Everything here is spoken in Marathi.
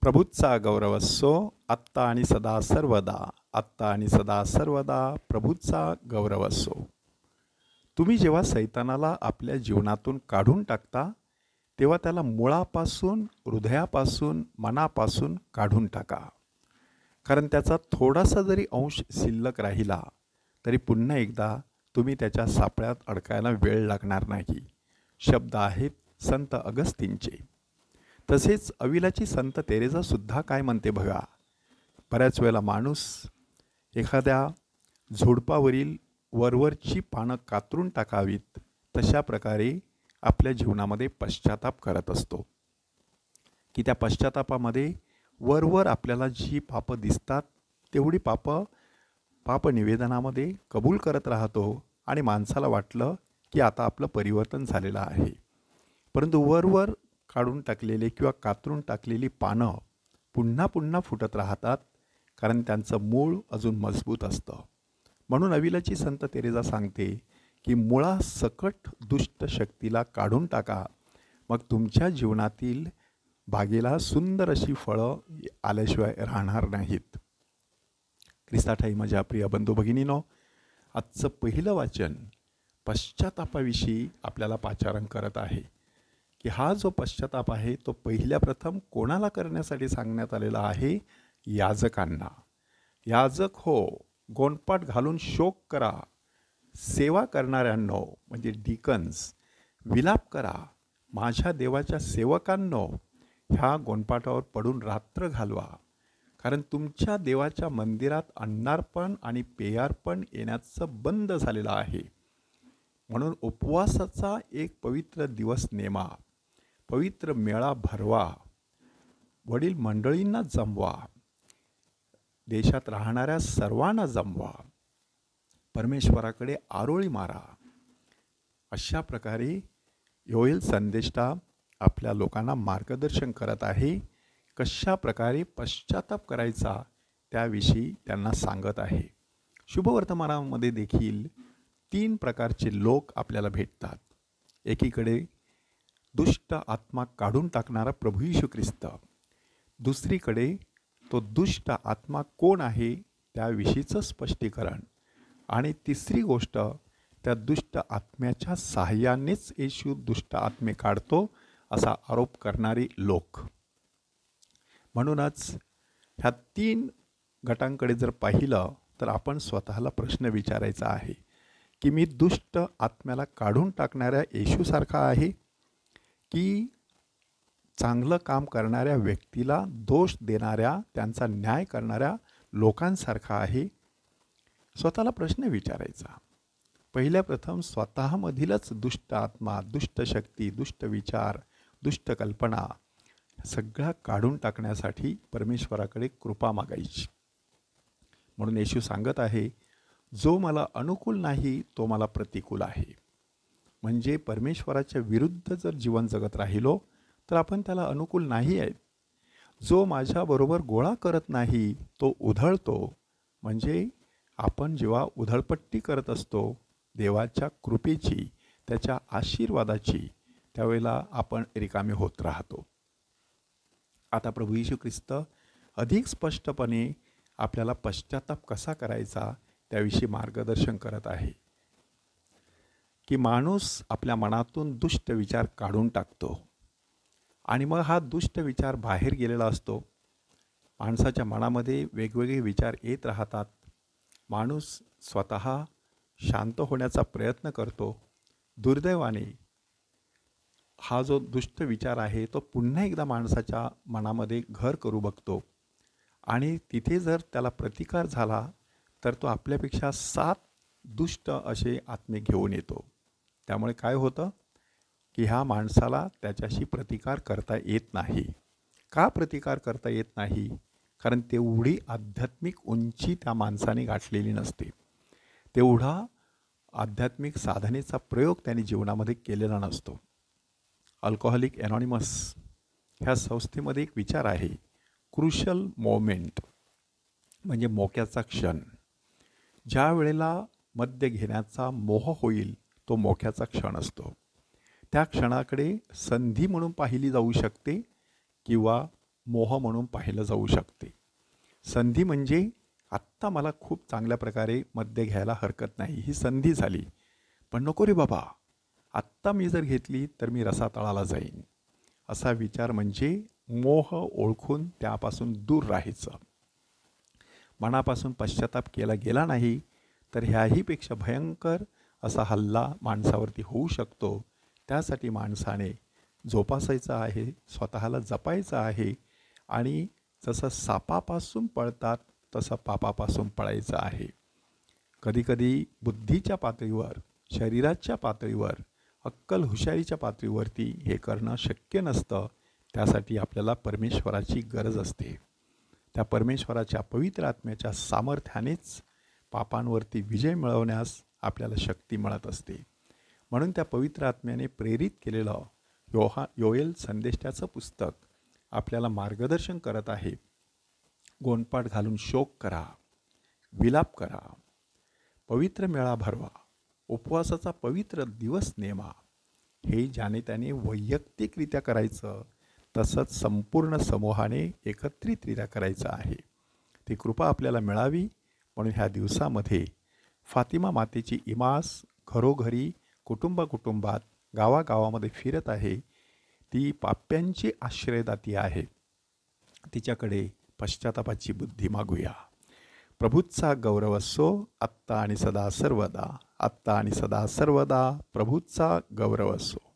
प्रभूचा गौरव असो आत्ता आणि सदा सर्वदा. आत्ता आणि सदा सर्वदा प्रभूचा गौरव असो. तुम्ही जेव्हा सैतानाला आपल्या जीवनातून काढून टाकता, तेव्हा त्याला मुळापासून, हृदयापासून, मनापासून काढून टाका. कारण त्याचा थोडासा जरी अंश शिल्लक राहिला, तरी पुन्हा एकदा तुम्ही त्याच्या सापळ्यात अडकायला वेळ लागणार नाही. शब्द आहेत संत अगस्तींचे. तसेच अविलाची संत तेरेसासुद्धा काय म्हणते बघा. बऱ्याच वेळेला माणूस एखाद्या झुडपावरील वरवरची पानं कातरून टाकावीत, तशा प्रकारे आपल्या जीवनामध्ये पश्चाताप करत असतो. की त्या पश्चातापामध्ये वरवर आपल्याला जी पापं दिसतात, तेवढी पाप निवेदनामध्ये कबूल करत राहतो आणि माणसाला वाटलं की आता आपलं परिवर्तन झालेलं आहे. परंतु वरवर काढून टाकलेले किंवा कातरून टाकलेली पानं पुन्हा पुन्हा फुटत राहतात, कारण त्यांचं मूळ अजून मजबूत असतं. म्हणून अविलाची संत तेरेसा सांगते की मुळासकट दुष्ट शक्तीला काढून टाका, मग तुमच्या जीवनातील बागेला सुंदर अशी फळं आल्याशिवाय राहणार नाहीत. ख्रिस्ताठाई माझ्या प्रिय बंधू भगिनीनो, आजचं पहिलं वाचन पश्चातापाविषयी आपल्याला पाचारण करत आहे की हा जो पश्चाताप आहे तो पहिल्या प्रथम कोणाला करण्यासाठी सांगण्यात आलेला आहे? याजकांना. याजक हो, गोंडपाट घालून शोक करा. सेवा करणाऱ्यांनो म्हणजे डिकन्स, विलाप करा. माझ्या देवाच्या सेवकांनो, ह्या गोंडपाटावर पडून रात्र घालवा. कारण तुमच्या देवाच्या मंदिरात अन्नार्पण आणि पेयार्पण येण्याचं बंद झालेलं आहे. म्हणून उपवासाचा एक पवित्र दिवस नेमा, पवित्र मेळा भरवा, वडील मंडळींना जमवा, देशात राहणाऱ्या सर्वांना जमवा, परमेश्वराकडे आरोळी मारा. अशा प्रकारे योएल संदेष्टा आपल्या लोकांना मार्गदर्शन करत आहे. कशा प्रकारे पश्चाताप करायचा त्याविषयी त्यांना सांगत आहे. शुभवर्तमानामध्ये देखील 3 प्रकारचे लोक आपल्याला भेटतात. एकीकडे दुष्ट आत्मा काढून टाकणारा प्रभू येशू ख्रिस्त, दुसरीकडे तो दुष्ट आत्मा कोण आहे त्याविषयीचं स्पष्टीकरण, आणि तिसरी गोष्ट त्या दुष्ट आत्म्याच्या साहाय्यानेच येशू दुष्ट आत्मे काढतो असा आरोप करणारे लोक. म्हणूनच ह्या 3 गटांकडे जर पाहिलं तर आपण स्वतःला प्रश्न विचारायचा आहे की मी दुष्ट आत्म्याला काढून टाकणाऱ्या येशूसारखा आहे, की चांगलं काम करणाऱ्या व्यक्तीला दोष देणाऱ्या, त्यांचा न्याय करणाऱ्या लोकांसारखा आहे? स्वतःला प्रश्न विचारायचा. पहिल्या प्रथम स्वतःमधीलच दुष्ट आत्मा, दुष्ट शक्ती, दुष्ट विचार, दुष्ट कल्पना सगळ्या काढून टाकण्यासाठी परमेश्वराकडे कृपा मागायची. म्हणून येशू सांगत आहे, जो मला अनुकूल नाही तो मला प्रतिकूल आहे. म्हणजे परमेश्वराच्या विरुद्ध जर जीवन जगत राहिलो तर आपण त्याला अनुकूल नाही आहे. जो माझ्याबरोबर गोळा करत नाही तो उधळतो. म्हणजे आपण जेव्हा उधळपट्टी करत असतो देवाच्या कृपेची, त्याच्या आशीर्वादाची, त्यावेळेला आपण रिकामे होत राहतो. आता प्रभू येशू ख्रिस्त अधिक स्पष्टपणे आपल्याला पश्चाताप कसा करायचा त्याविषयी मार्गदर्शन करत आहे. की माणूस आपल्या मनातून दुष्ट विचार काढून टाकतो आणि मग हा दुष्ट विचार बाहेर गेलेला असतो. माणसाच्या मनामध्ये वेगवेगळे विचार येत राहतात. माणूस स्वतः शांत होण्याचा प्रयत्न करतो. दुर्दैवाने हा जो दुष्ट विचार आहे तो पुन्हा एकदा माणसाच्या मनामध्ये घर करू बघतो आणि तिथे जर त्याला प्रतिकार झाला तर तो आपल्यापेक्षा 7 दुष्ट असे आत्मे घेऊन येतो. त्यामुळे काय होतं की ह्या माणसाला त्याच्याशी प्रतिकार करता येत नाही. का प्रतिकार करता येत नाही? कारण तेवढी आध्यात्मिक उंची त्या माणसाने गाठलेली नसते. तेवढा आध्यात्मिक साधनेचा प्रयोग त्याने जीवनामध्ये केलेला नसतो. अल्कोहोलिक एनॉनिमस ह्या संस्थेमध्ये एक विचार आहे, क्रुशल मोमेंट, म्हणजे मोक्याचा क्षण. ज्या वेळेला मद्य घेण्याचा मोह होईल तो मोक्याचा क्षण असतो. त्या क्षणाकडे संधी म्हणून पाहिली जाऊ शकते किंवा मोह म्हणून पाहिलं जाऊ शकते. संधी म्हणजे आत्ता मला खूप चांगल्या प्रकारे मद्य घ्यायला हरकत नाही, ही संधी झाली, पण नको रे बाबा, आत्ता मी जर घेतली तर मी रसातळाला जाईन. असा विचार म्हणजे मोह ओळखून त्यापासून दूर राहायचं. मनापासून पश्चाताप केला गेला नाही तर ह्याहीपेक्षा भयंकर असा हल्ला माणसावरती होऊ शकतो. त्यासाठी माणसाने जोपासायचं आहे, स्वतःला जपायचं आहे आणि जसं सापापासून पळतात तसं पापापासून पळायचं आहे. कधीकधी बुद्धीच्या पातळीवर, शरीराच्या पातळीवर, अक्कल हुशारीच्या पातळीवरती हे करणं शक्य नसतं. त्यासाठी आपल्याला परमेश्वराची गरज असते. त्या परमेश्वराच्या पवित्र आत्म्याच्या सामर्थ्यानेच पापांवरती विजय मिळवण्यास आपल्याला शक्ती मिळत असते. म्हणून त्या पवित्र आत्म्याने प्रेरित केलेलं योएल संदेष्टाचं पुस्तक आपल्याला मार्गदर्शन करत आहे. गोंडपाट घालून शोक करा, विलाप करा, पवित्र मेळा भरवा, उपवासाचा पवित्र दिवस नेमा. हे ज्याने त्याने वैयक्तिकरित्या करायचं, तसंच संपूर्ण समूहाने एकत्रितरित्या करायचं आहे. ती कृपा आपल्याला मिळावी म्हणून ह्या दिवसामध्ये फातिमा मातेची इमास घरोघरी, कुटुंबात, गावागावामध्ये फिरत आहे. ती पाप्यांची आश्रयदाती आहे. तिच्याकडे पश्चातापाची बुद्धी मागूया. प्रभूचा गौरव असो आत्ता आणि सदा सर्वदा. आत्ता आणि सदा सर्वदा प्रभूचा गौरव असो.